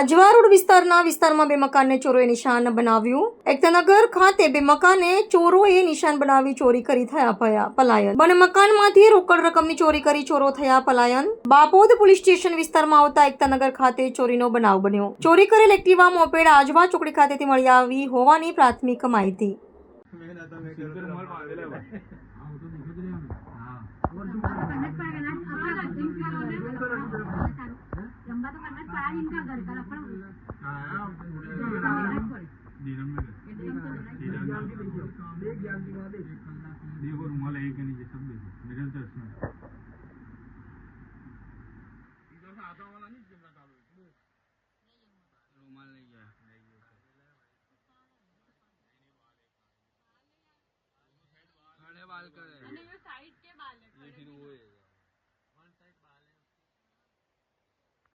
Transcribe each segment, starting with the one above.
Ajwa road વિસ્તારમાં બે મકાનને ચોરોએ નિશાન બનાવ્યું। એકતાનગર ખાતે બે મકાને ચોરોએ નિશાન બનાવી ચોરી કરી થયા પલાયન। બંને મકાનમાંથી રોકડ રકમની ચોરી કરી ચોરો થયા પલાયન। બાપોદ પોલીસ સ્ટેશન વિસ્તારમાં આવતા એકતાનગર ખાતે ચોરીનો બનાવ બન્યો। ચોરી કરેલ એક્ટિવા મોપેડ આજવા ચોકડી ખાતેથી મળી આવી હોવાની પ્રાથમિક માહિતી।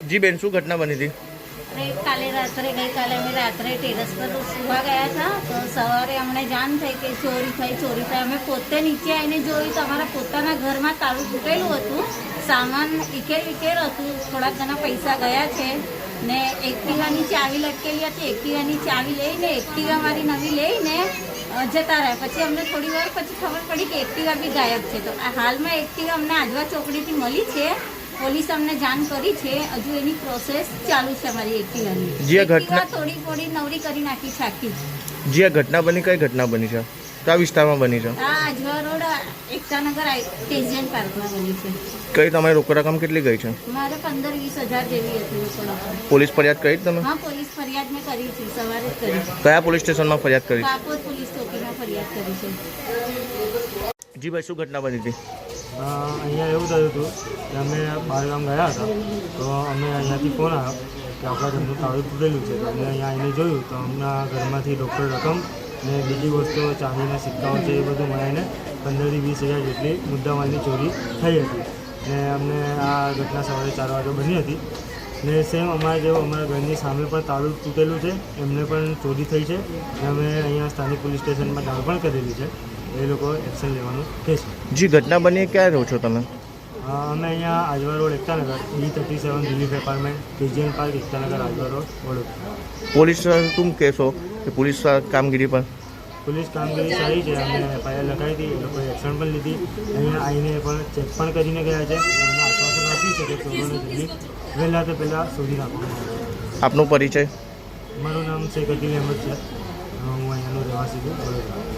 जी बेन शू घटना बनी थी? अरे गई काले मैं रात्रे टेरेस पर सुबह गया था तो सवारे हमने जान थी कि चोरी थी अमे पोते नीचे आईने जोई तो अमरा पोताना घर में ताळुं तूटेलुं हतुं। सामान इकेर हतुं। थोड़ा घणा पैसा गया छे ने एक्टिवानी चावी लटकेली हती। एक्टिवानी चावी लईने एक्टिवा मारी नवी लईने जता रह्या। पछी अમને थोड़ी वार पछी खबर पड़ी कि एक्टिवा भी गायब छे। तो हाल में एक्टिवा अमने આજવા ચોકડીથી મળી છે। પોલીસ અમને જાણ કરી છે। હજુ એની પ્રોસેસ ચાલુ છે અમારી એક્ટિવાની। जी आ घटना થોડી થોડી નવરી કરી નાખી છે આખી। जी आ घटना बनी कई घटना बनी है? क्या विस्तार में बनी है? આ આજવા રોડ એકતાનગર ટેઝિયન પાર્કમાં બની છે। कई तमारी रोकड रकम કેટલી ગઈ છે? મારે 15-20 હજાર જેવી હતી રોકડ રકમ। પોલીસ ફરિયાદ કરી તમે? હા, પોલીસ ફરિયાદ મેં કરી છે, સવારે જ કરી। કયા પોલીસ સ્ટેશનમાં ફરિયાદ કરી? બાપોદ પોલીસ ચોકીમાં ફરિયાદ કરી છે। જી ભાઈ શું ઘટના બની હતી? અહીંયા એવું થયું હતું કે અમે બહારગામ ગયા હતા તો અમે અહીંયાથી ફોન આવ્યો કે આપણા ઘરનું તાળું તૂટેલું છે। તો અમે અહીંયા આવીને જોયું તો અમના ઘરમાંથી રોકડ રકમ ને બીજી વસ્તુઓ ચાંદીના સિક્કાઓ છે એ બધું મળીને 15 થી 20 હજાર જેટલી મુદ્દામાલની ચોરી થઈ હતી। ને અમને આ ઘટના સવારે 4 વાગે બની હતી ને સેમ અમારા ઘરની સામે પણ તાળું તૂટેલું છે, એમને પણ ચોરી થઈ છે ને અમે અહીંયા સ્થાનિક પોલીસ સ્ટેશનમાં જાણ પણ કરેલી છે। એ લોકો એક્શન લેવાનું કહે છે। જી ઘટના બની ક્યાં રહો છો તમે? અમે અહીંયા Ajwa road Ektanagar B37 relief apartment ટેઝિયન park Ektanagar Ajwa road Vadodara. Police तुम કહેશો કે પોલીસ કામગીરી પર? પોલીસ કામગીરી સારી છે। અમે FIR લગાવી હતી, એ લોકોએ એક્શન પણ લીધી। અહીંયા આવીને પણ ચેક પણ કરીને ગયા છે। અમને આશ્વાસન આપ્યું છે કે ચોરોને જલ્દી વહેલા તો પહેલાં શોધી નાખવામાં આવશે। આપનો પરિચય? મારું નામ શેખ અકીલ અહેમદ છે। હું અહીંયાનો રહેવાસી છું, વડોદરા।